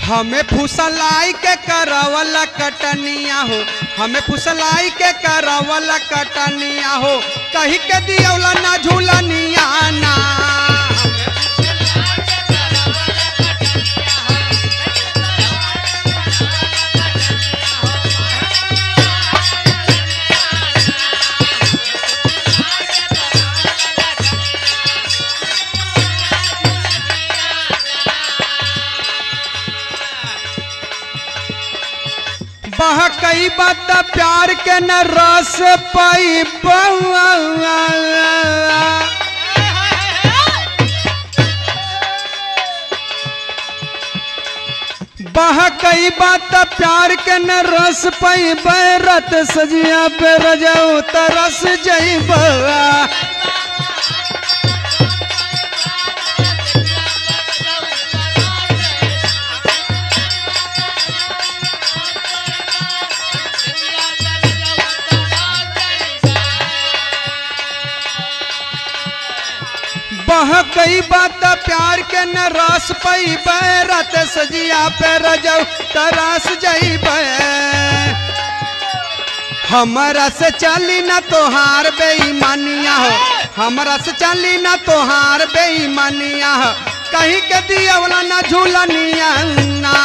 हमें फुसलाई के करवला कटनिया हो, हमें फुसलाई के करवला कटनिया हो, कहीं के दियौला ना झूलनिया ना। बह कई बात प्यार के न रस पाई बह कई बात प्यार के न रस पाई रत सजिया पे रजऊ तरस जईब। बह कई बात प्यार के न रस पई रत सजिया पे रजऊ तरस जईब। हमरा से चली न तोहार बेईमानिया हो, हमरा से चली न तोहार बेईमानिया हो, कहीं के दियवला न झूलनिया ना।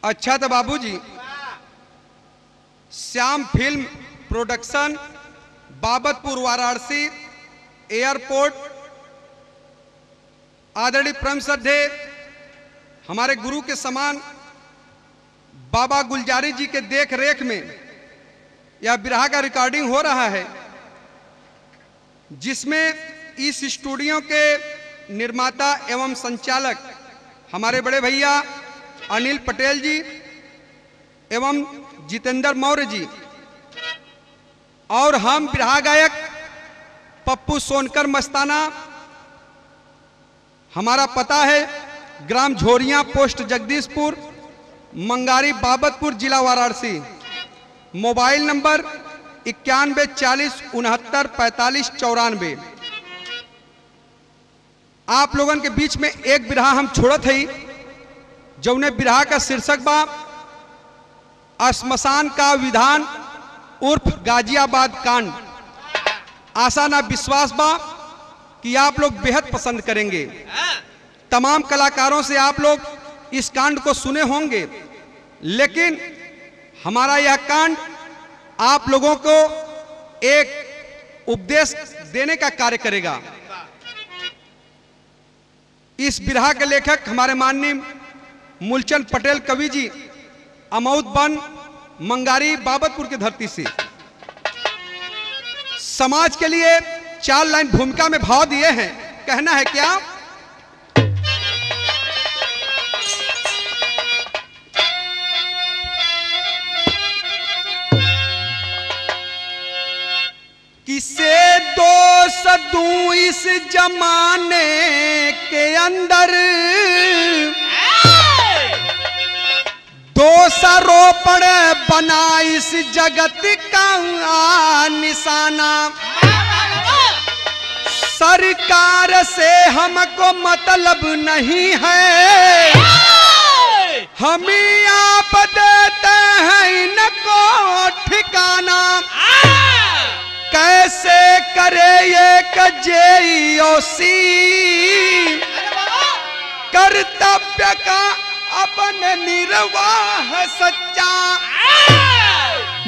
अच्छा तो बाबूजी, Shyam film production, Babatpur Varanasi airport, आदरणीय परम श्रद्धे हमारे गुरु के समान बाबा गुलजारी जी के देख रेख में यह बिरहा का रिकॉर्डिंग हो रहा है, जिसमें इस स्टूडियो के निर्माता एवं संचालक हमारे बड़े भैया अनिल पटेल जी एवं जितेंद्र मौर्य जी और हम बिरहा गायक पप्पू सोनकर मस्ताना। हमारा पता है ग्राम झोरिया, पोस्ट जगदीशपुर, मंगारी, बाबतपुर, जिला वाराणसी। Mobile number 91 40 69 45 94। आप लोगों के बीच में एक बिरहा हम छोड़त है, जौने बिरहा का शीर्षक बा श्मशान का विधान उर्फ गाजियाबाद कांड। आशा ना विश्वास बा कि आप लोग बेहद पसंद करेंगे। तमाम कलाकारों से आप लोग इस कांड को सुने होंगे, लेकिन हमारा यह कांड आप लोगों को एक उपदेश देने का कार्य करेगा। इस बिरहा के लेखक हमारे माननीय मूलचंद पटेल कवि जी, अमौद बन, मंगारी, बाबतपुर की धरती से समाज के लिए 4 लाइन भूमिका में भाव दिए हैं। कहना है क्या? किसे दोष दूं इस जमाने के अंदर, दोषारोपण बना इस जगत का निशाना। सरकार से हमको मतलब नहीं है, हम आप देते हैं इनको ठिकाना। कैसे करे एक जेईओसी कर्तव्य का अपन निर्वाह सच्चा।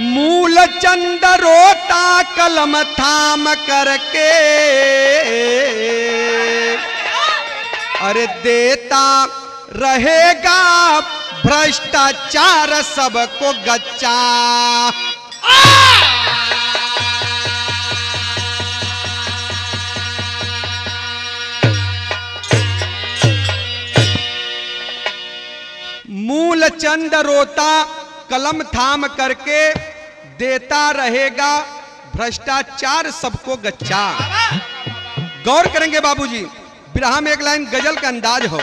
मूल चंद रोता कलम थाम करके, अरे देता रहेगा भ्रष्टाचार सबको गच्चा। मूल चंद रोता कलम थाम करके, देता रहेगा भ्रष्टाचार सबको गच्चा। गौर करेंगे बाबूजी, बिरहा में एक लाइन गजल का अंदाज हो।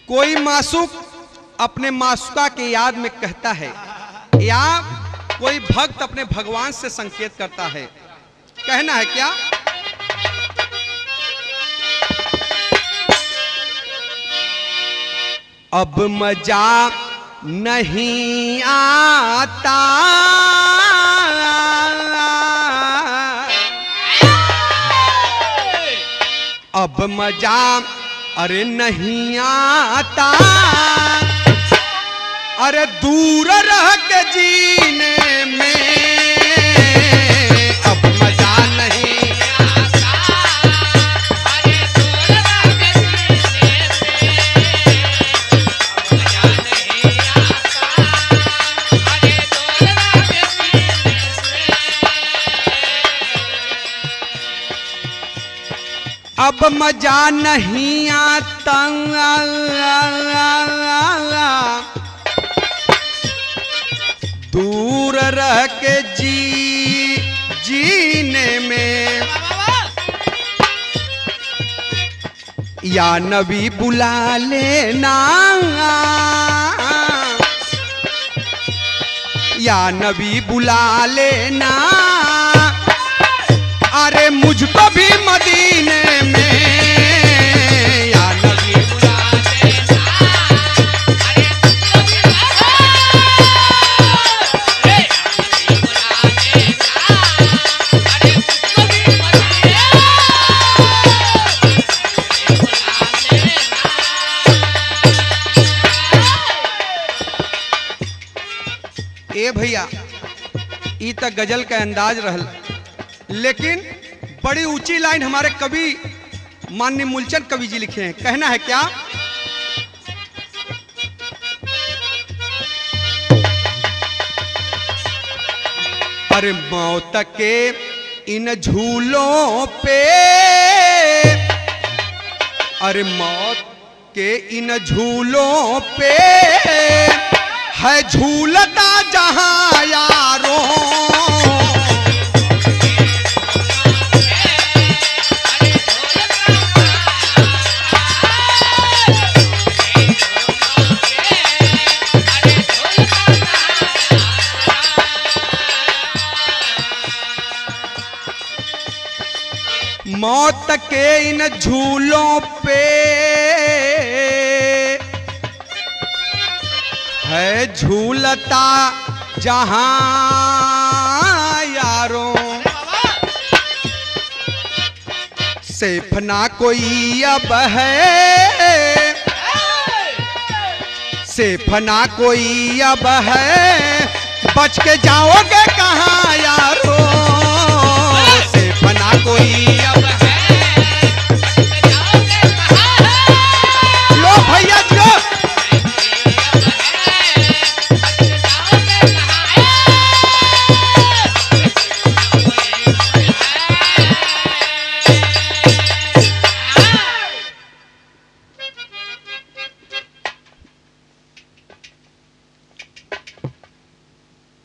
कोई मासूक अपने मासूका के याद में कहता है, या कोई भक्त अपने भगवान से संकेत करता है। कहना है क्या? अब मजा नहीं आता, अब मजा अरे नहीं आता, अरे दूर रह के जीने में अब मजा नहीं आता, अरे दूर रह के जीने में मजा नहीं आता, अरे दूर रह के जीने में अब मजा नहीं आता, दूर रह के जीने में, या नबी बुला लेना, या नबी बुला लेना, अरे मुझको भी मदीने में, या नबी बुला लेना, अरे मुझको भी ए भैया, ई तक गजल का अंदाज रहल, लेकिन बड़ी ऊंची लाइन हमारे कवि माननीय मूलचंद कवि जी लिखे हैं। कहना है क्या? अरे मौत के इन झूलों पे, अरे मौत के इन झूलों पे है झूलता जहां यारों, मौत के इन झूलों पे है झूलता जहां यारों, सिर्फ ना कोई अब है, सिर्फ ना कोई अब है, बच के जाओगे कहां यारों, सिर्फ ना कोई अब है, बच के जाओगे कहां, लो भैया जो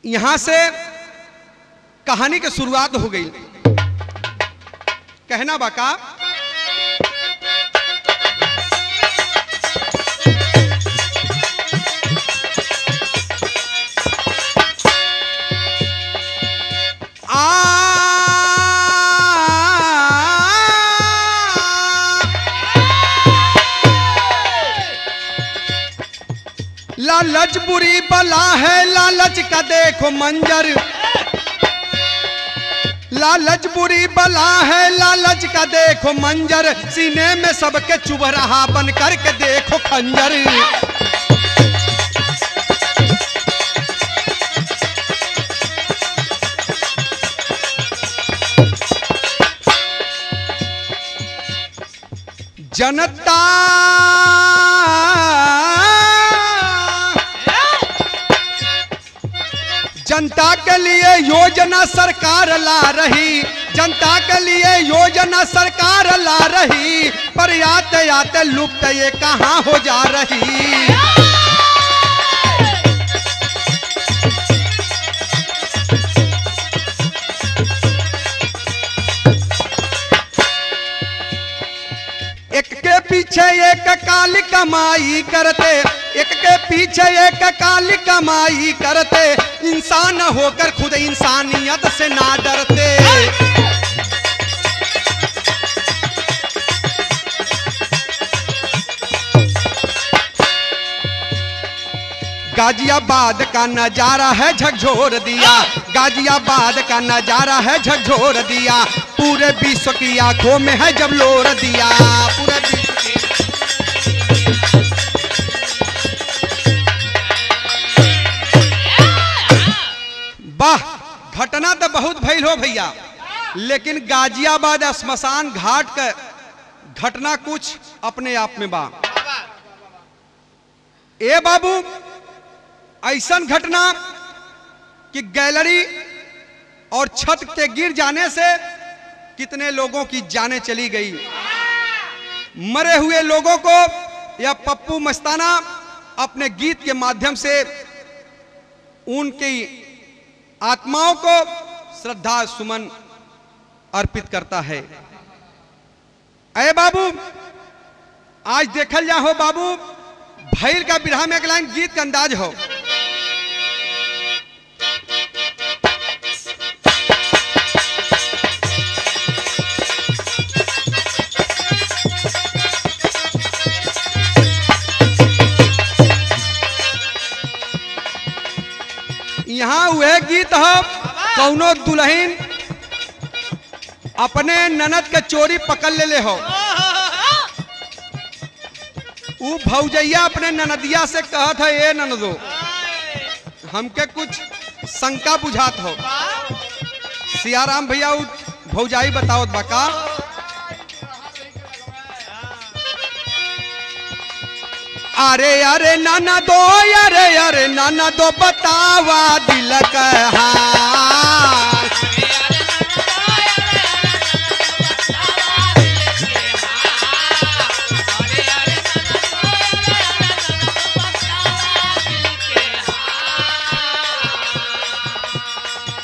यहां से कहानी की शुरुआत हो गई। कहना बाका, लालच बुरी बला है, लालच का देखो मंजर, लालच बुरी बला है, लालच का देखो मंजर, सीने में सबके चुभ रहा बन करके देखो खंजर। जनता जनता के लिए योजना सरकार ला रही, जनता के लिए योजना सरकार ला रही, पर आते आते लुप्त ये कहाँ हो जा रही। एक के पीछे एक काली कमाई करते, एक के पीछे एक काली कमाई करते, इंसान होकर खुद इंसानियत से ना डरते। गाजियाबाद का नजारा है झकझोर दिया, गाजियाबाद का नजारा है झकझोर दिया, पूरे विश्व की आंखों में है जब लोर दिया, पूरे विश्व की। वाह, घटना तो बहुत भइल हो भैया, लेकिन गाजियाबाद श्मशान घाट का घटना कुछ अपने आप में बा। ए बाबू, ऐसन घटना कि गैलरी और छत के गिर जाने से कितने लोगों की जानें चली गई। मरे हुए लोगों को या पप्पू मस्ताना अपने गीत के माध्यम से उनकी आत्माओं को श्रद्धा सुमन अर्पित करता है। अरे बाबू, आज देखल जा हो बाबू, भैर का बिरहा में एक लाइन गीत का अंदाज हो। यहाँ वह गीत हो, कौनो दुल्हन अपने ननद के चोरी पकड़ ले हो, ऊ भौजैया अपने ननदिया से कहत है, ए ननदो हमके कुछ शंका बुझात हो। सियाराम भैया ऊ भौजाई बताओ बका। अरे अरे नाना दो, अरे अरे नाना दो बतावा दिल का हाल।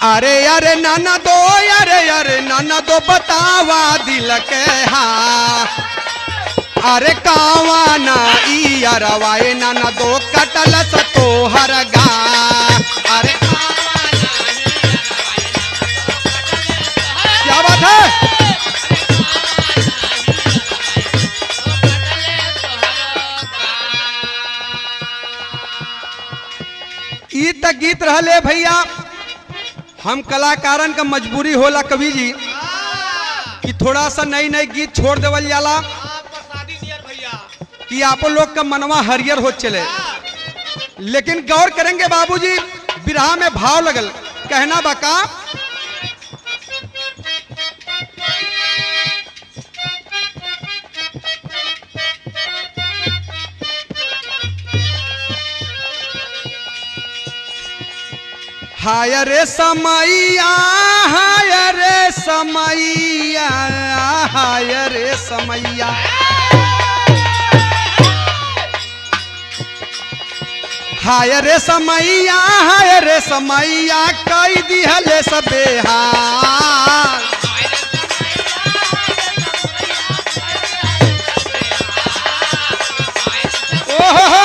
अरे अरे नाना दो, अरे अरे नाना दो बतावा दिल के हाल। अरे कावा ना ई अरवाए नाना दो कटल सतो हर गा। अरे क्या बात है? ई तक गीत रहले भैया। हम कलाकारन का मजबूरी होला कवि जी कि थोड़ा सा नई नई गीत छोड़ देवल जाला कि आप लोग का मनवा हरियर हो चले। लेकिन गौर करेंगे बाबूजी, बिरहा में भाव लगल, कहना बका। हाय रे समैया, हाय रे समैया, हाय रे समैया। हाय रे समैया, हाय रे समैया, कई दिहले सबे हाल। ओहो,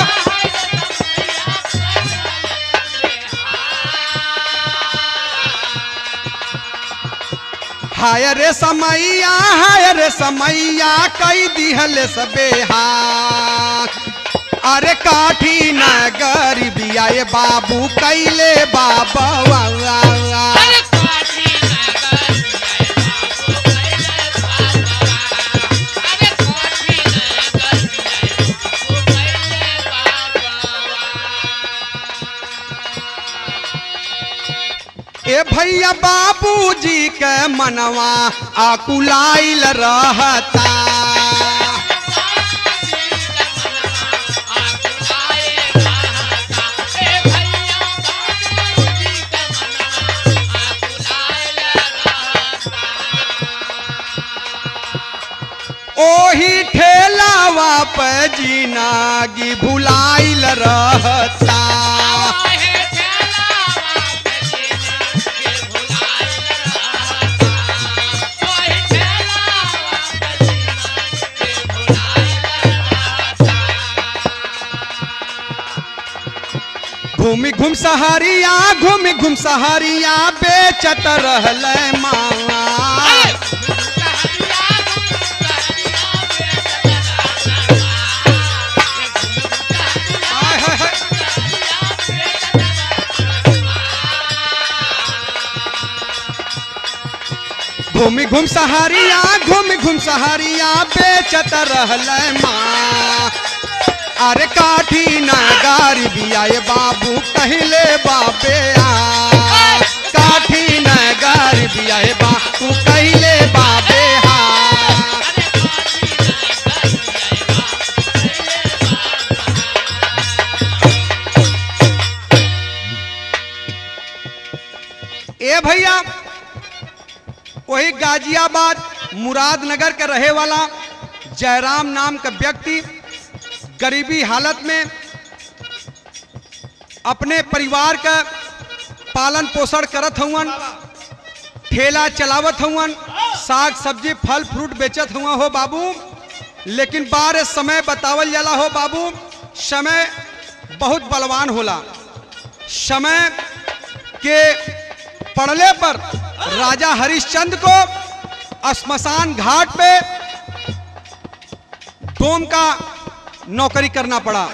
हाय रे समैया, हाय रे समैया, कई दिहले सबे हाल। अरे काठी न गरीबिया ये बाबू कैले बाबा। अरे काठी न गरीबिया भैया बाबूजी के मनवा आकुलाइल रहता। ओही ठेलावा पे जिनागी भुलाइल रहता। घूमी घूम सहरिया बेचत रहल मावा। घूमी घूम सहरिया बेचत रहल माँ। अरे काठी न गारी बियाए बाबू कहले बाबे आ। काठी न गारी बियाए बाबू कहले बाबे हा। ए भैया वही गाजियाबाद मुरादनगर के रहे वाला जयराम नाम का व्यक्ति गरीबी हालत में अपने परिवार का पालन पोषण करत हुवन, ठेला चलावत हुवन, साग सब्जी फल फ्रूट बेचत हुआ हो बाबू। लेकिन बार समय बतावल जाला हो बाबू, समय बहुत बलवान होला। समय के पड़ले पर राजा हरिश्चंद्र को श्मशान घाट पे डोम का नौकरी करना पड़ा।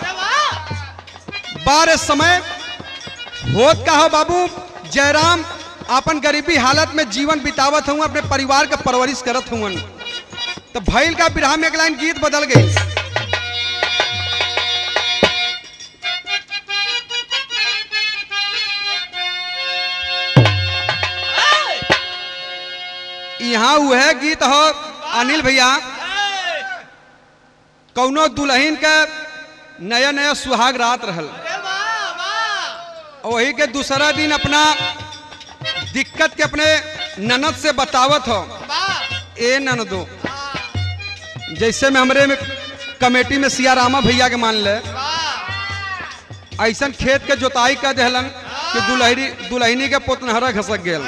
बार समय होत का हो बाबू, जयराम अपन गरीबी हालत में जीवन बितावत हुआ, अपने परिवार का परवरिश करत हुआ। तो भैल का बिरहा में एक लाइन गीत बदल गई। यहाँ वह गीत हो अनिल भैया, कौनो दुल्हन का नया नया सुहाग रात रहल, वही के दूसरा दिन अपना दिक्कत के अपने ननद से बतावत हो। ए ननदो, जैसे में हमरे में कमेटी में सिया रामा भैया के मान ले, ऐसा खेत के जोताई कर देहलन कि दुल्हनी के पोतनहरा खसक गेल।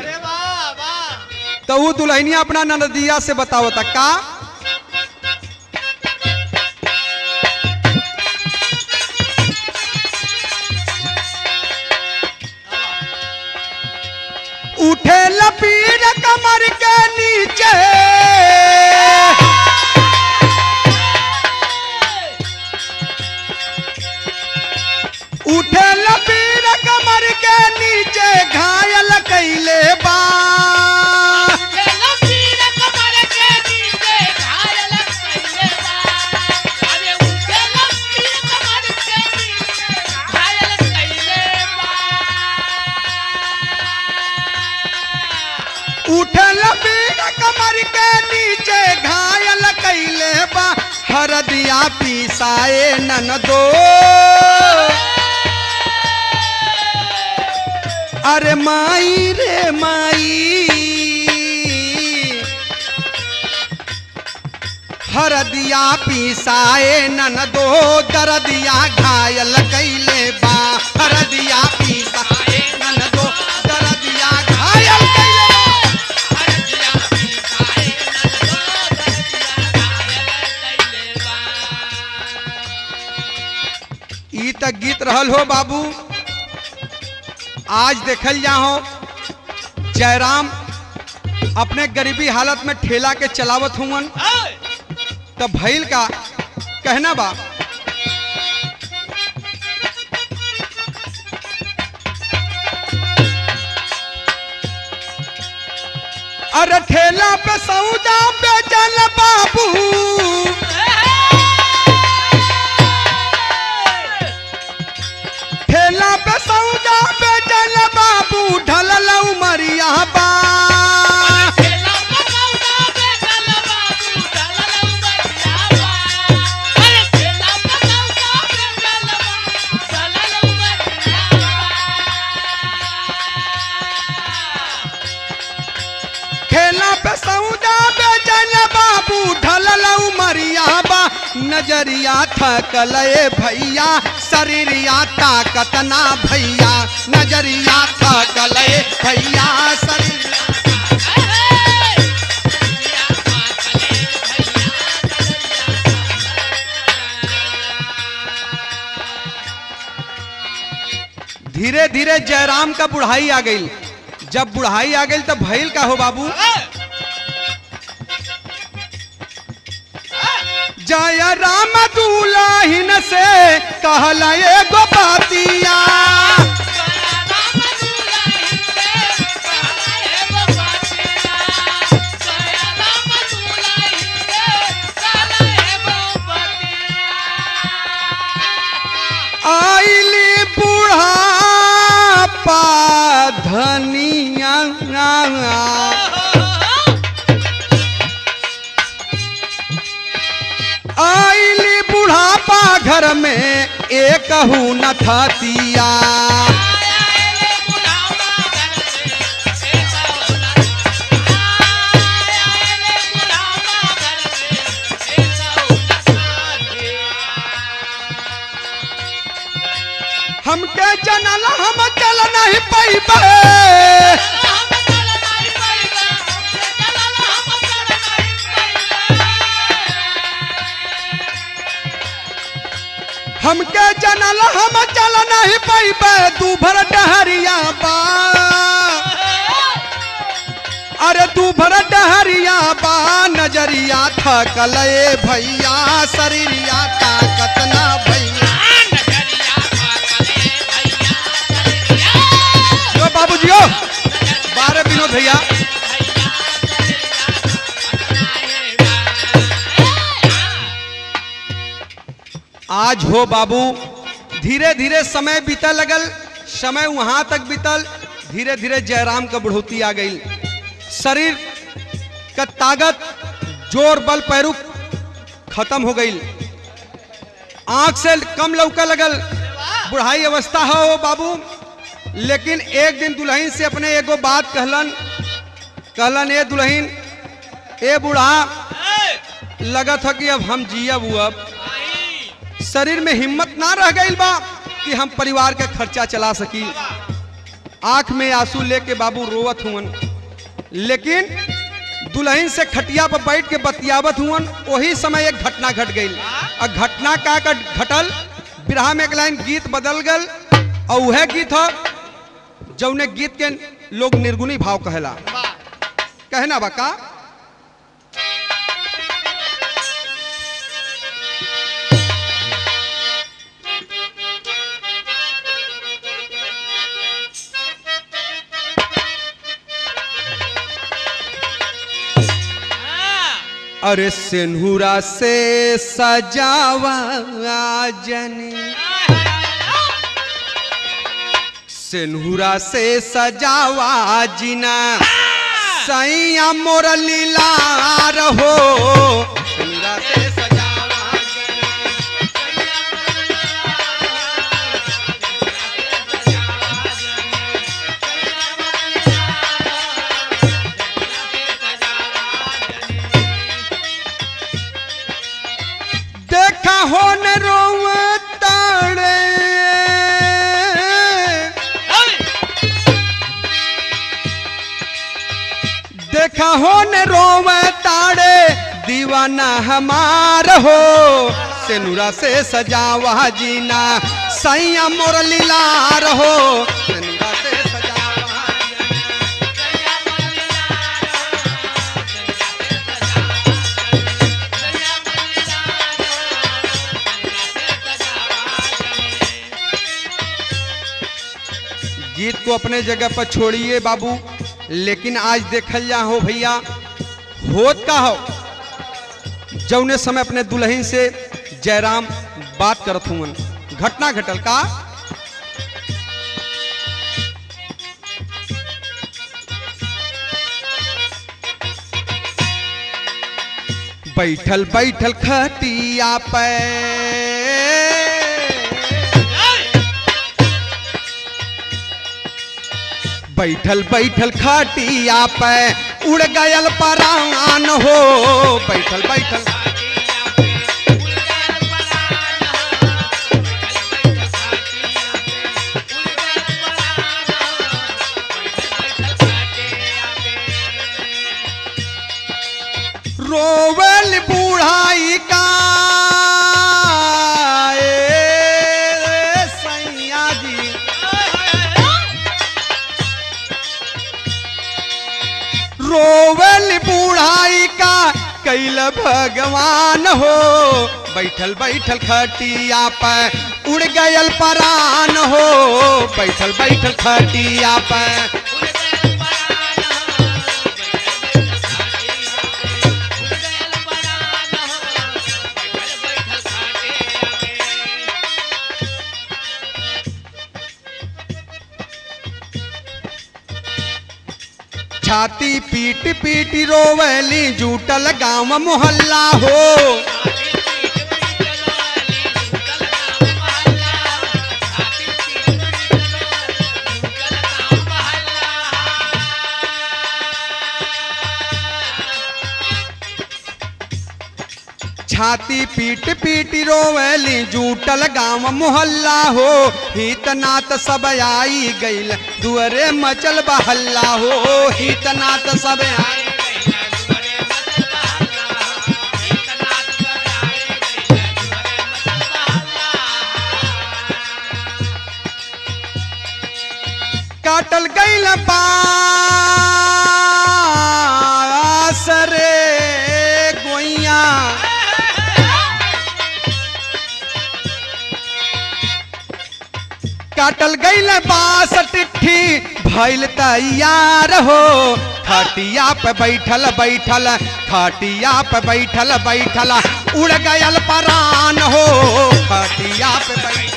तो वो दुल्हनिया अपना ननदिया से बतावता का, उठे लपीर कमर के नीचे, उठे लपीर कमर के नीचे घायल कैले बा। उठल पीर कमर के नीचे घायल कैले बा। हरदिया पीसाए ननदो, अरे माई रे माई, हरदिया पीसाए ननदो, दरदिया घायल कैले बा। हरदिया पीसाए ननदो, दरदिया घायल कैले बा। ई तक गीत रहल हो बाबू। आज देखल जाओ जयराम अपने गरीबी हालत में ठेला के चलावत हुवन, तब भैल का कहना बा, अरे ठेला पे सौदा बेचल बाबू, ठेला पे सौदा बेचल बाबू, ढलल उमरिया नजरिया थकले भैया शरीरिया ताकत ना भैया नजरिया थकले भैया शरीर धीरे धीरे जयराम का बुढ़ाई आ गई। जब बुढ़ाई आ गई तब भैल का हो बाबू जयराम दुल्हन से कहला एगो बातिया आइली बुढ़ापा धनिया आइली बुढ़ापा घर में एक न थतिया हमके जनल हम चल नहीं पैबे हमके जनल हम चल नहीं पैबे दूभर डहरिया बा अरे दूभर डहरिया बा नजरिया थकले भैया शरीरिया ताकत ना भैया बाबूजी हो 12 विनोद भैया आज हो बाबू धीरे धीरे समय बीता लगल समय वहां तक बीतल धीरे धीरे जयराम का बढ़ोती आ गई शरीर का ताकत जोर बल पैरू खत्म हो गई आंख से कम लौका लगल बुढ़ाई अवस्था हो बाबू लेकिन एक दिन दुल्हन से अपने एगो बात कहलन ए दुल्हन ए बूढ़ा लगा था कि अब हम जियब अब शरीर में हिम्मत ना रह गई बा कि हम परिवार का खर्चा चला सकी आंख में आंसू लेके बाबू रोवत हुवन लेकिन दुल्हन से खटिया पर बैठ के बतियावत हुवन वही समय एक घटना घट गई और घटना का घटल बिरहा में एक लाइन गीत बदल गल और वह गीत है जौने गीत के लोग निर्गुणी भाव कहला कहना बका अरे सिंहुरा से सजावा जनी सिंहुरा से सजावा जिना सैया मोर लीला रहो सिंहुरा से सजावा देखा हो न रोवताड़े देखा हो न रोवे ताड़े दीवाना हमार हो सिनुरा से सजावा जीना सैया मोर लीलार हो सिनुरा से सजावा गीत को अपने जगह पर छोड़िए बाबू लेकिन आज देखल जा हो भैया होत का हो जौने समय अपने दुल्हन से जयराम बात करत हुवन घटना घटल का बैठल बैठल खटिया पे बैठल बैठल खटिया पे उड़ गयल परान हो बैठल बैठल रोवल बूढ़ाई का सैया जी, रोवल बूढ़ाई का कैल भगवान हो, बैठल बैठल खटिया पर उड़ गयल परान हो, बैठल बैठल खटिया पर। छाती पीट पीट रोवली जूटल गांव मोहल्ला हो, छाती पीट पीट रोवली जूटल गांव मोहल्ला हो, हितनात सब आई गईल दुअरे मचल बहल्ला हो, हितनात सब आई काटल गईल बास रे गोइया, काटल गईल बास टिट्ठी भइल तैयार हो, खटिया पे बैठल बैठल खटिया पे बैठल बैठल उड़ गयल परान हो, खटिया पे बैठल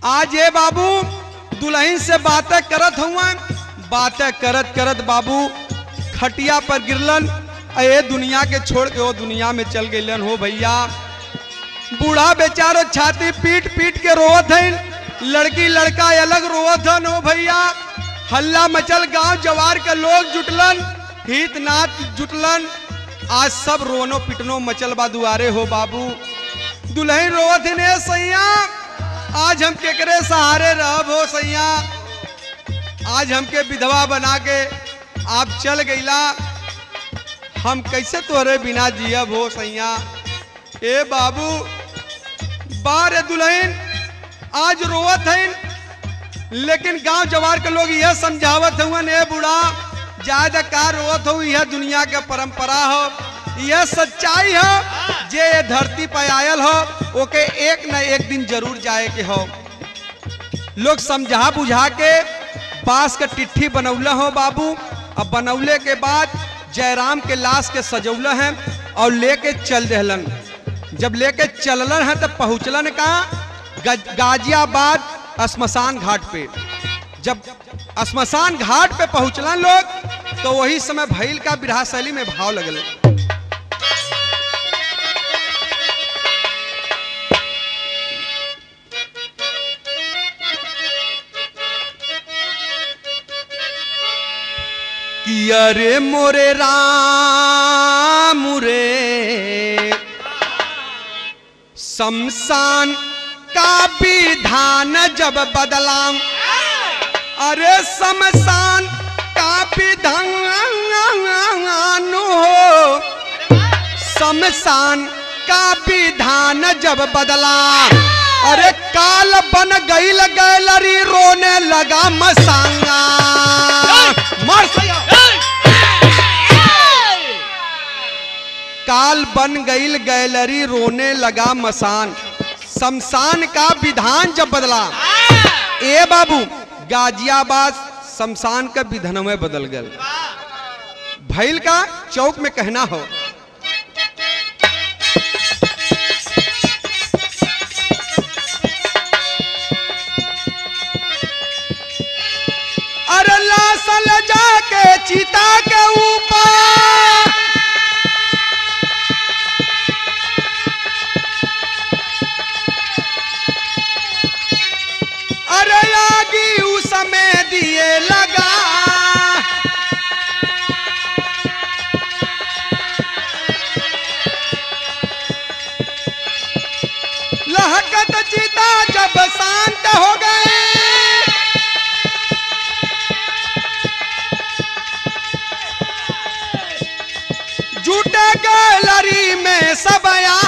आज ये बाबू दुल्हन से बातें करत हुआ, बातें करत करत बाबू खटिया पर गिरलन, ए दुनिया के छोड़ के वो दुनिया में चल गईलन हो भैया। बूढ़ा बेचारो छाती पीट पीट के रोवत है, लड़की लड़का अलग रोवत हन हो भैया। हल्ला मचल, गांव जवार के लोग जुटलन, हित नाथ जुटलन, आज सब रोनो पिटनो मचल बा दुआरे हो बाबू। दुल्हन रोवत है ने सैया, आज हम केकरे सहारे रहब हो सैया, आज हमके विधवा बना के आप चल गईला, हम कैसे तोहरे बिना जियब हो सैया। ए बाबू बारे दुल्हन आज रोवत है, लेकिन गांव जवार के लोग यह समझावत हुआ ने बूढ़ा ज्यादा का रोवत हो, यह दुनिया के परंपरा हो, यह सच्चाई हो। जे धरती पर आयल हो ओके एक न एक दिन जरूर जाए के हो। लोग समझा बुझा के बांस का टिट्ठी बनौला हो बाबू। अब बनौले के बाद जयराम के लाश के सजौला है और लेके चल देहलन। जब लेके चललन है तब पहुंचलन कहाँ, गाजियाबाद श्मशान घाट पे। जब श्मशान घाट पे पहुंचलन लोग तो वही समय भैल का बिरहा शैली में भाव लगल। कि अरे मोरे राम रे, शमशान का विधान जब बदला, अरे शमशान का विधान हो, शमशान का विधान जब बदला, अरे काल बन गईल गैलरी रोने लगा मसांगा। काल बन गईल गैलरी रोने लगा मसान, शमशान का विधान जब बदला। ए बाबू गाजियाबाद शमशान का विधान में बदल गया। भैल का चौक में कहना हो, अरे लाश ले जाके चिता के ऊपर, अरे लागी उस समय दिए लगा, गैलरी में सब आया,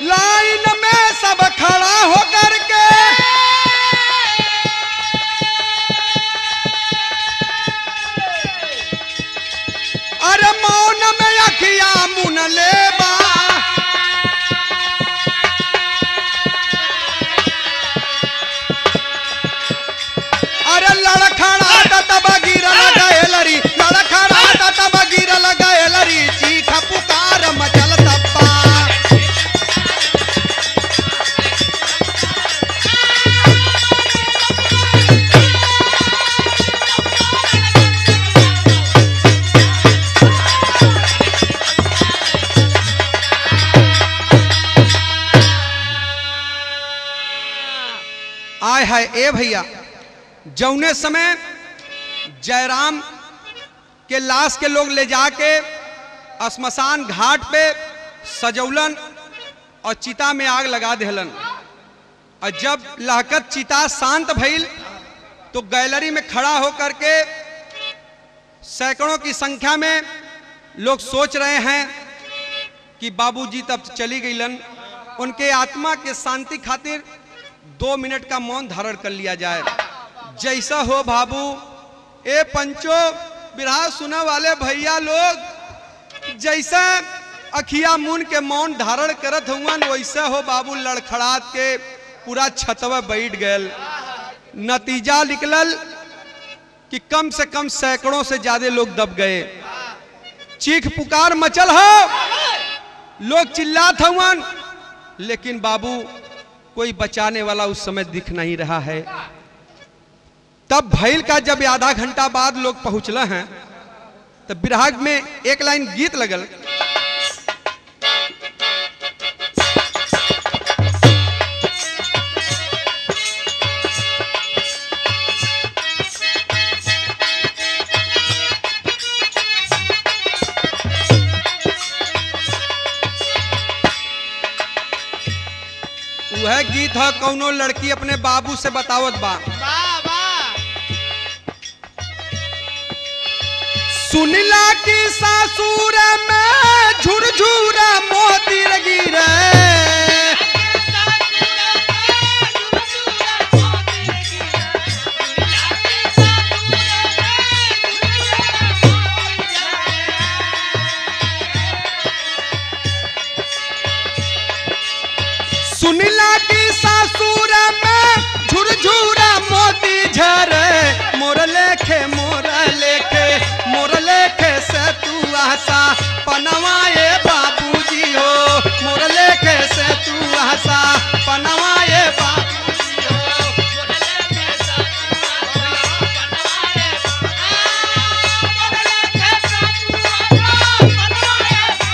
लाइन में सब खड़ा होकर के अरे मौन में अखिया मुन लेबा, अरे लड़खड़ा तब गिरल गैलरी, लड़खड़ा तब गिरल गैलरी, चीख पुकार मचल तब्बा। आय है ए भैया, जौने समय जयराम के लाश के लोग ले जाके श्मशान घाट पे सजौलन और चिता में आग लगा देहलन, और जब लहकत चिता शांत भइल तो गैलरी में खड़ा होकर के सैकड़ों की संख्या में लोग सोच रहे हैं कि बाबूजी तब चली गईलन, उनके आत्मा के शांति खातिर 2 मिनट का मौन धारण कर लिया जाए। जैसा हो बाबू, ए पंचो बिरहा सुना वाले भैया लोग, जैसा अखिया मुन के मौन धारण करत हुआ वैसा हो बाबू, लड़खड़ात के पूरा छतवा बैठ गए। नतीजा निकलल कि कम से कम सैकड़ों से ज्यादा लोग दब गए, चीख पुकार मचल हो, लोग चिल्लात हुआ, लेकिन बाबू कोई बचाने वाला उस समय दिख नहीं रहा है। तब भैल का जब आधा घंटा बाद लोग पहुंचल हैं, तब बिरहाग में एक लाइन गीत लगल, वह गीत है कौनो लड़की अपने बाबू से बतावत बा, सुनिला की सासुर में झुरझुर मोती गिरे, सुनिला की सासुर में झुरझुर मोती झरे, मोर लेखे मोर लेखे से तू आशा पनवाए बाबूजी हो, मोर लेखे से तू आशा पनवाए बाबूजी हो, मोर लेखे से तू आशा पनवाए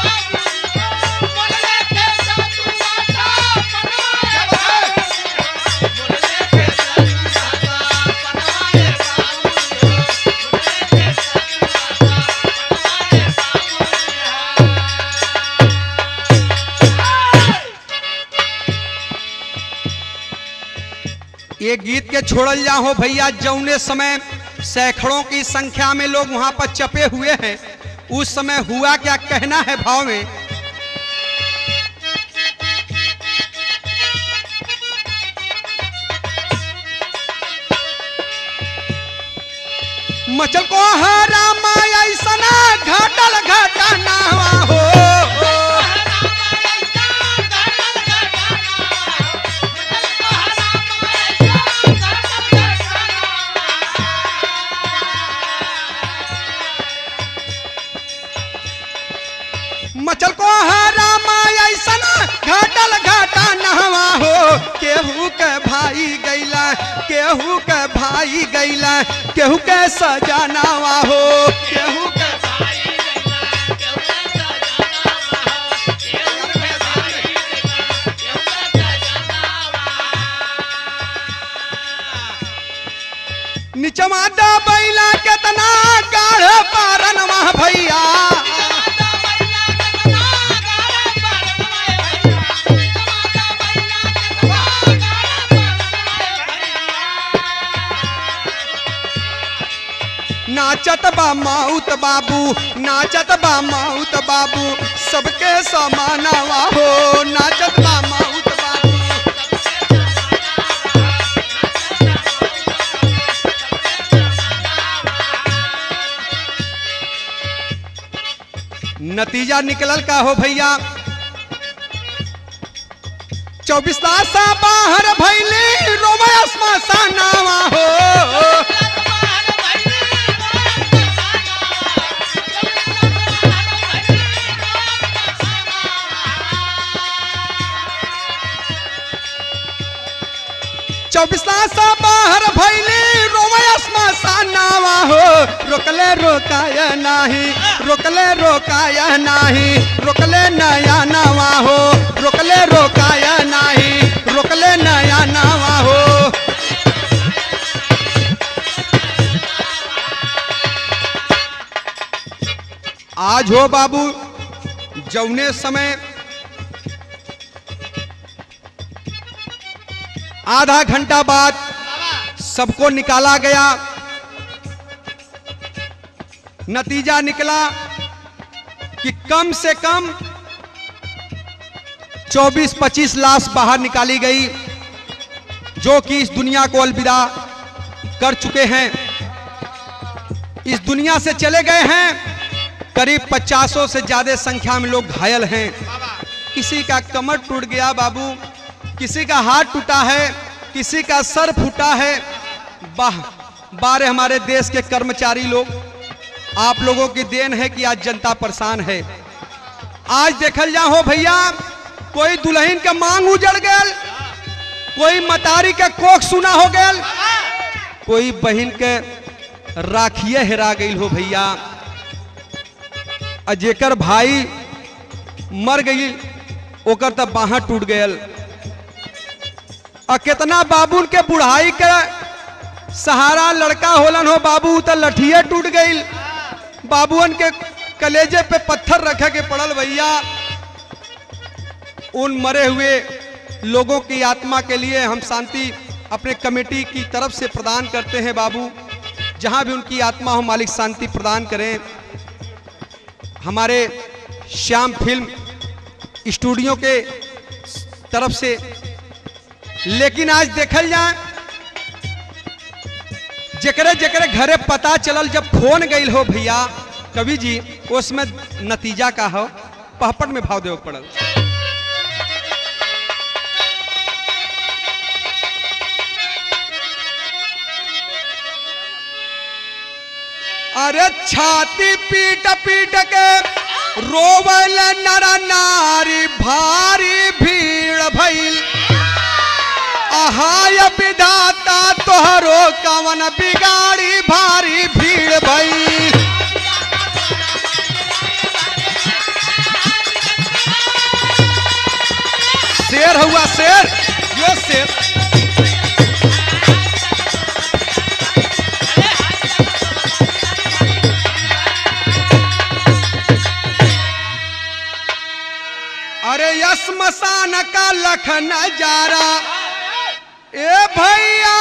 बाबूजी हो, मोर लेखे से तू आशा पनवाए बाबूजी हो, मोर लेखे से तू आशा पनवाए बाबूजी हो, मोर लेखे से ये गीत के छोड़ल जा हो भैया, जौने समय सैकड़ों की संख्या में लोग वहां पर चपे हुए हैं, उस समय हुआ क्या कहना है भाव में, मचल को हरा माया सना घाटल घाटा नावा हो, मचल को हरा माया सना घाटल घाटा नहवा हो, केहू के भाई गैला, केहू के भाई गैला, केहू के सजनावा हो, केहू के भाई गैला, केहू के सजनावा हो, केहू के भाई गैला, केहू के सजनावा। निचवा दबैला केतना गाढ़ पारनवा भैया, नाचत बा माउत बाबू, नाचत बा माउत बाबू, सबके समानावा हो, नाचत बा माउत बाबू। नतीजा निकलल का हो भैया, 24 सा बाहर भैली रोमय स्मशानावा हो। 24 सा बाहर भैली रोमय स्मशानावा हो। रोकले रोकाया नाही, रोकले रोकाया नाही, रोकले नया नवा हो, रोकले रोकाया नाही, रोकले नया नवा हो। आज हो बाबू जौने समय आधा घंटा बाद सबको निकाला गया, नतीजा निकला कि कम से कम 24-25 लाश बाहर निकाली गई, जो कि इस दुनिया को अलविदा कर चुके हैं, इस दुनिया से चले गए हैं। करीब 50 से ज्यादा संख्या में लोग घायल हैं। किसी का कमर टूट गया बाबू, किसी का हाथ टूटा है, किसी का सर फूटा है। बारे हमारे देश के कर्मचारी लोग, आप लोगों की देन है कि आज जनता परेशान है। आज देखल जा हो भैया, कोई दुल्हन का मांग उजड़ गया, कोई मतारी का कोख सुना हो गया, कोई बहन के राखिए हेरा गई हो भैया। जेकर भाई मर गई ओकर तब बाहा टूट गयल। कितना बाबू के बुढ़ाई के सहारा लड़का होलन हो बाबू, तो लठिए टूट गई। बाबूअन के कलेजे पे पत्थर रखे के पड़ल भैया। उन मरे हुए लोगों की आत्मा के लिए हम शांति अपने कमेटी की तरफ से प्रदान करते हैं बाबू। जहां भी उनकी आत्मा हो मालिक शांति प्रदान करें। हमारे श्याम फिल्म स्टूडियो के तरफ से। लेकिन आज देखल जाए, जकरे जकरे घरे पता चलल जब फोन गई हो भैया कवि जी, उसमें नतीजा का हो पहपट में भाव देव पड़ल। अरे छाती पीट पीट के रोवल नर नारी, भारी भीड़ भइल। आहाय विधाता तोहरो कवन बिगाड़ी, भारी भीड़ भइल। शेर हुआ शेर, यो शेर। अरे स्मशान का लख नजारा, ए भैया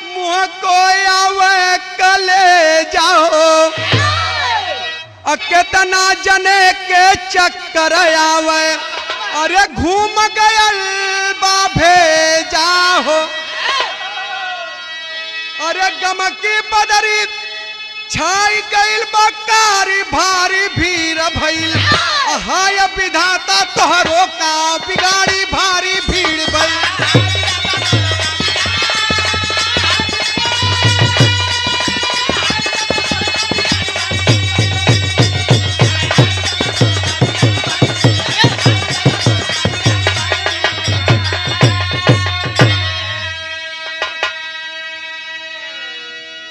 मुँह को आवे कले जाओ। कितना जने के चक्कर आवे, अरे घूम गयल बाभे जाओ। अरे गम की बदरी छाई गईल बकारी, भारी भीड़ भइल। हाय विधाता तोहरो का बिगाड़ी, भारी भीड़ भइल।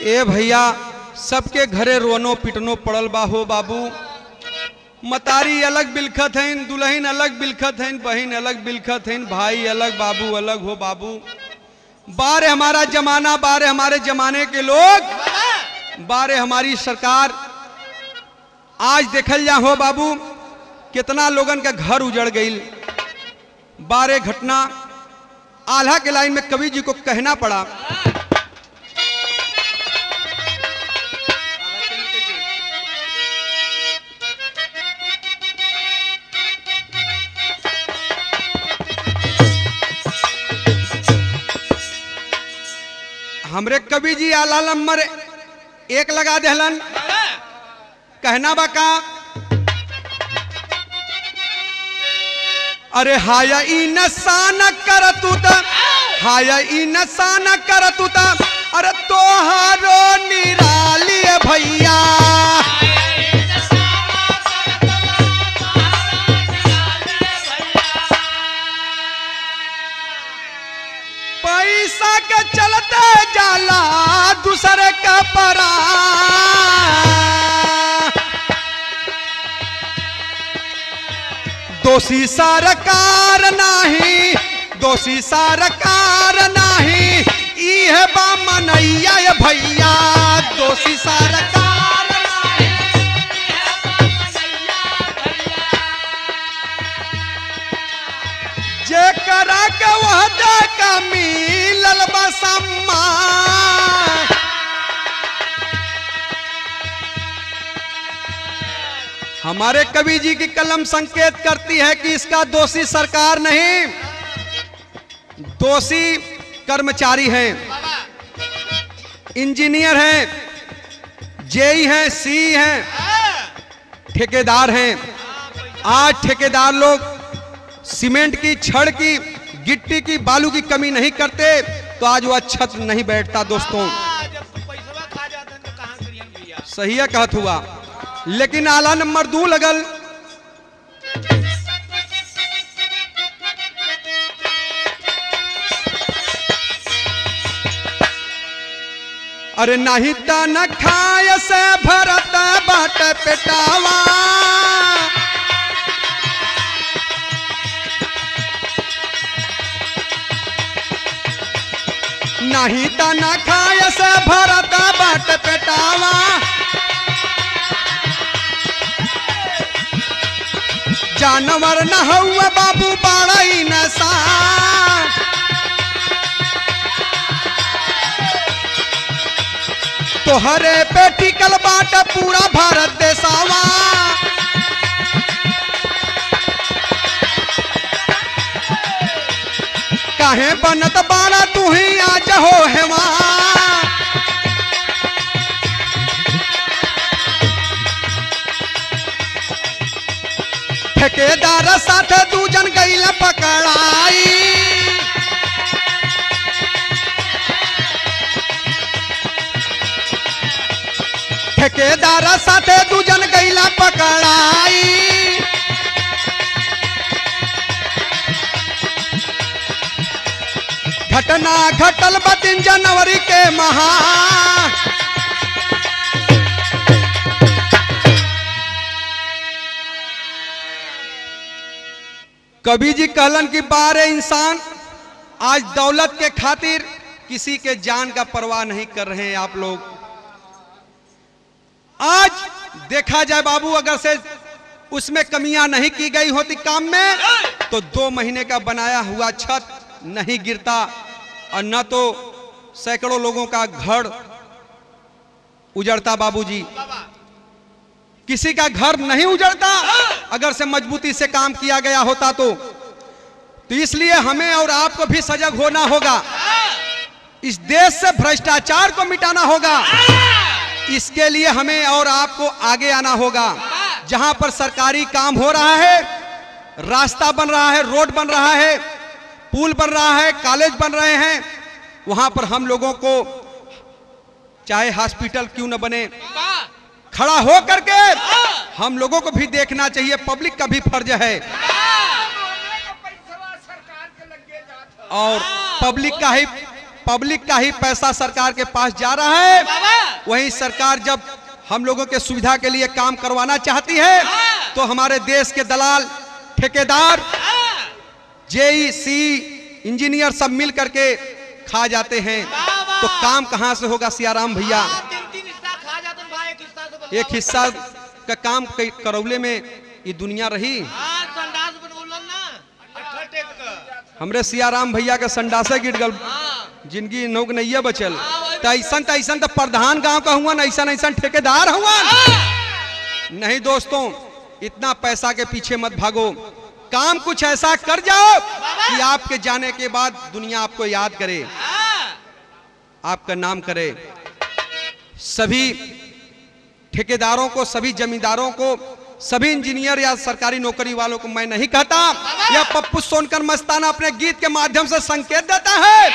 ए भैया सबके घरे रोनो पिटनो पड़ल बा हो बाबू। मतारी अलग बिलखत हैं, दुल्हन अलग बिलखत हैं, बहन अलग बिलखत हैं, भाई अलग, बाबू अलग हो बाबू। बारे हमारा जमाना, बारे हमारे जमाने के लोग, बारे हमारी सरकार। आज देखल जा हो बाबू कितना लोगन का घर उजड़ गई। बारे घटना आल्हा के लाइन में कवि जी को कहना पड़ा। हमरे कवि जी आला नंबर 1 लगा देहलन। कहना बका अरे हाय ई नशा न कर तू त, हाय ई नशा न कर तू त, अरे तोहारो निराली भैया। पैसा के चलते जाला दूसरे का परा, दोषी सरकार नाही, दोषी सरकार नाही, इह बा मनैया भैया। दोषी सरकार नाही, जे करा के वह दे का मिलल बा सम्मान। हमारे कवि जी की कलम संकेत करती है कि इसका दोषी सरकार नहीं, दोषी कर्मचारी हैं, इंजीनियर हैं, जेई हैं, सी हैं, ठेकेदार हैं। आज ठेकेदार लोग सीमेंट की, छड़ की, गिट्टी की, बालू की कमी नहीं करते तो आज वो छत नहीं बैठता दोस्तों। सही है कहत हुआ। लेकिन आला नंबर 2 लगल। अरे नहीं त न खाय से भरत बाट पेटावा, नहीं त न खाय से भरत बाट पेटावा। जानवर न हुआ बाबू बाड़ई नशा, तोहरे पे टिकल बाट पूरा भारत देसावा। काहे बनत बाड़ा तू ही आज हो हेवा, ठेकेदार साथ दूजन गईल पकड़ाई। ठेकेदार साथ दूजन गईल पकड़ाई। घटना घटल 3 जनवरी के महा, कवि जी कहलन कि बारे इंसान आज दौलत के खातिर किसी के जान का परवाह नहीं कर रहे हैं आप लोग। आज देखा जाए बाबू, अगर से उसमें कमियां नहीं की गई होती काम में तो 2 महीने का बनाया हुआ छत नहीं गिरता और न तो सैकड़ों लोगों का घर उजड़ता। बाबूजी, किसी का घर नहीं उजड़ता अगर से मजबूती से काम किया गया होता तो इसलिए हमें और आपको भी सजग होना होगा। इस देश से भ्रष्टाचार को मिटाना होगा। इसके लिए हमें और आपको आगे आना होगा। जहां पर सरकारी काम हो रहा है, रास्ता बन रहा है, रोड बन रहा है, पुल बन रहा है, कॉलेज बन रहे हैं, वहां पर हम लोगों को चाहे हॉस्पिटल क्यों न बने, खड़ा हो करके हम लोगों को भी देखना चाहिए। पब्लिक का भी फर्ज है और पब्लिक का ही पैसा सरकार के पास जा रहा है। वहीं सरकार जब हम लोगों के सुविधा के लिए काम करवाना चाहती है तो हमारे देश के दलाल, ठेकेदार, जेई, सी, इंजीनियर सब मिल करके खा जाते हैं। तो काम कहां से होगा सियाराम भैया? एक हिस्सा का काम करौले में ये दुनिया रही। हमरे सियाराम भैया के संडासे गिर गल, जिनकी नौक नैया बचल। तैसन तो प्रधान गांव का हुआ, ऐसा ठेकेदार हुआ। नहीं दोस्तों, इतना पैसा के पीछे मत भागो। काम कुछ ऐसा कर जाओ कि आपके जाने के बाद दुनिया आपको याद करे। आपका नाम करे। सभी ठेकेदारों को, सभी जमींदारों को, सभी इंजीनियर या सरकारी नौकरी वालों को मैं नहीं कहता। यह पप्पू सोनकर मस्ताना अपने गीत के माध्यम से संकेत देता है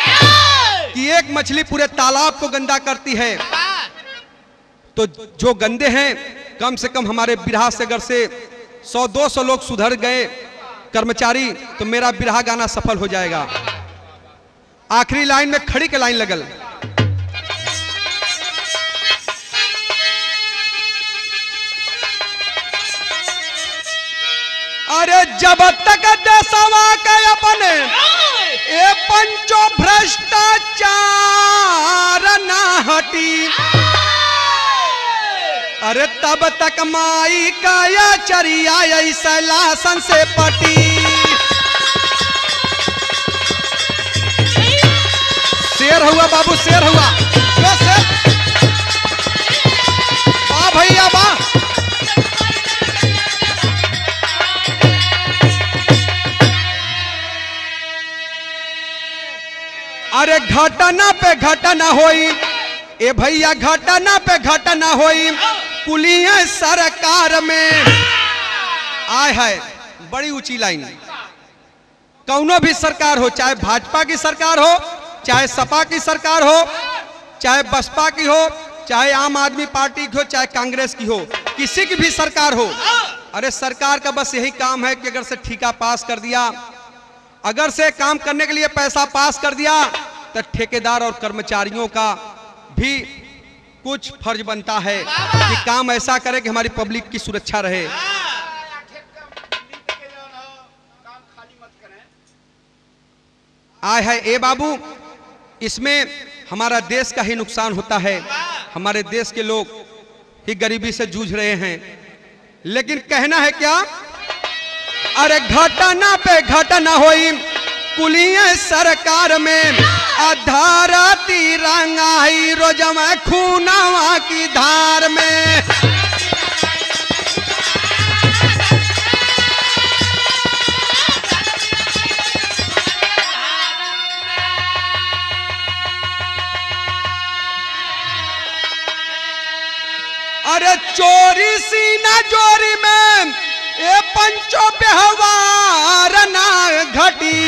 कि एक मछली पूरे तालाब को गंदा करती है। तो जो गंदे हैं, कम से कम हमारे बिरहा से अगर से 100-200 लोग सुधर गए कर्मचारी, तो मेरा बिरहा गाना सफल हो जाएगा। आखिरी लाइन में खड़ी के लाइन लगल। अरे जब तक देशवा के अपने ए पंचो भ्रष्टाचार ना हटी, अरे तब तक माई का या चरिया ऐसा लासन से पटी। शेर हुआ बाबू, शेर हुआ, जो शेर। वाह भैया वाह। अरे घटना पे घटना होई ए भैया, घटना पे घटना होई कुलिया सरकार में। आय है बड़ी ऊंची लाइन। कौनो भी सरकार हो, चाहे भाजपा की सरकार हो, चाहे सपा की सरकार हो, चाहे बसपा की हो, चाहे आम आदमी पार्टी की हो, चाहे कांग्रेस की हो, किसी की भी सरकार हो, अरे सरकार का बस यही काम है कि अगर से ठेका पास कर दिया, अगर से काम करने के लिए पैसा पास कर दिया, तो ठेकेदार और कर्मचारियों का भी कुछ फर्ज बनता है कि काम ऐसा करे कि हमारी पब्लिक की सुरक्षा रहे। आय है ए बाबू, इसमें हमारा देश का ही नुकसान होता है। हमारे देश के लोग ही गरीबी से जूझ रहे हैं। लेकिन कहना है क्या, अरे घटना पे घटना होई कुलिया सरकार में, अधारा तिरंगाई रोजमा खूनावा की धार में। अरे चोरी सीना जोरी में ए पंचो व्यवहार ना घटी,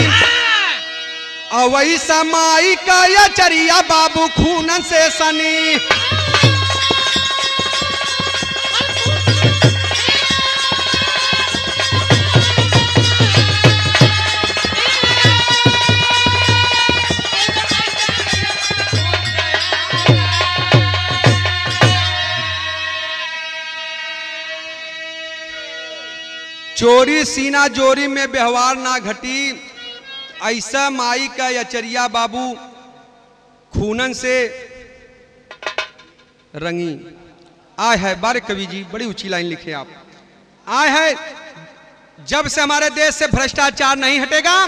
अवैसा माई का या चरिया बाबू खून से सनी। चोरी सीना जोरी में व्यवहार ना घटी, ऐसा माई का यचरिया बाबू खूनन से रंगी। आय है बारे कवि जी, बड़ी ऊंची लाइन लिखे आप। आय है, जब से हमारे देश से भ्रष्टाचार नहीं हटेगा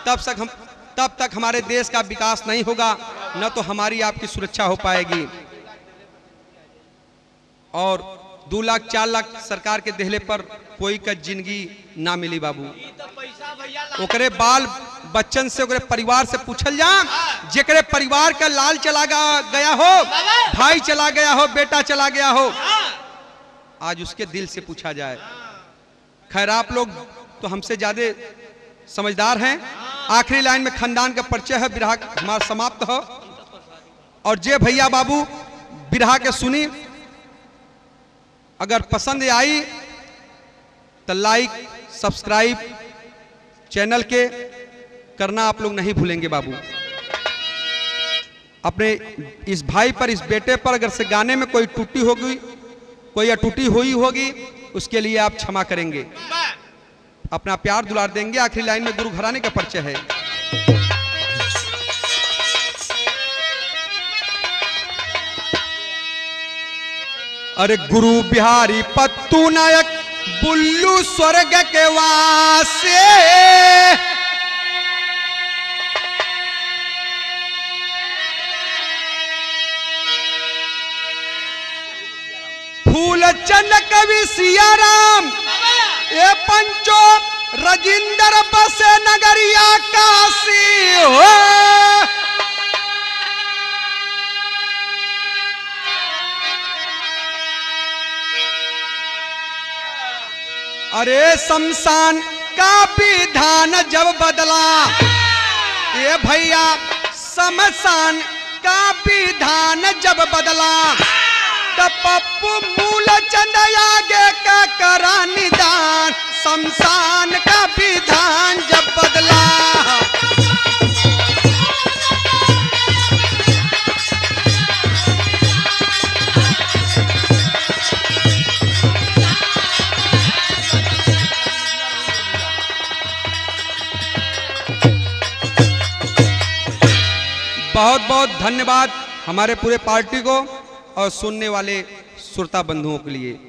तब तक हमारे देश का विकास नहीं होगा, न तो हमारी आपकी सुरक्षा हो पाएगी। और 2 लाख 4 लाख सरकार के देहले पर कोई का जिंदगी ना मिली बाबू। ओकरे बाल बच्चन से, ओकरे परिवार से पूछल जा, जेकरे परिवार का लाल चला गया हो, भाई चला गया हो, बेटा चला गया हो, आज उसके दिल से पूछा जाए। खैर आप लोग तो हमसे ज्यादा समझदार हैं। आखिरी लाइन में खानदान का परिचय है, बिरहा हमारा समाप्त हो। और जे भैया बाबू बिरहा के सुनी, अगर पसंद आई तो लाइक सब्सक्राइब चैनल के करना आप लोग नहीं भूलेंगे बाबू। अपने इस भाई पर, इस बेटे पर अगर से गाने में कोई टूटी होगी, कोई अटूटी हुई होगी, उसके लिए आप क्षमा करेंगे, अपना प्यार दुलार देंगे। आखिरी लाइन में गुरु घराने का परिचय है। अरे गुरु बिहारी पत्तू नायक बुल्लू स्वर्ग के वासे, फूलचंद कवि सिया राम, ये पंचो रजिंदर बसे नगरिया काशी हो। अरे शमशान का विधान जब बदला, ये भैया शमशान का विधान जब बदला, तब पप्पू मूलचंद आगे का करा निदान। शमशान का विधान जब बदला, बहुत बहुत धन्यवाद हमारे पूरे पार्टी को और सुनने वाले श्रोता बंधुओं के लिए।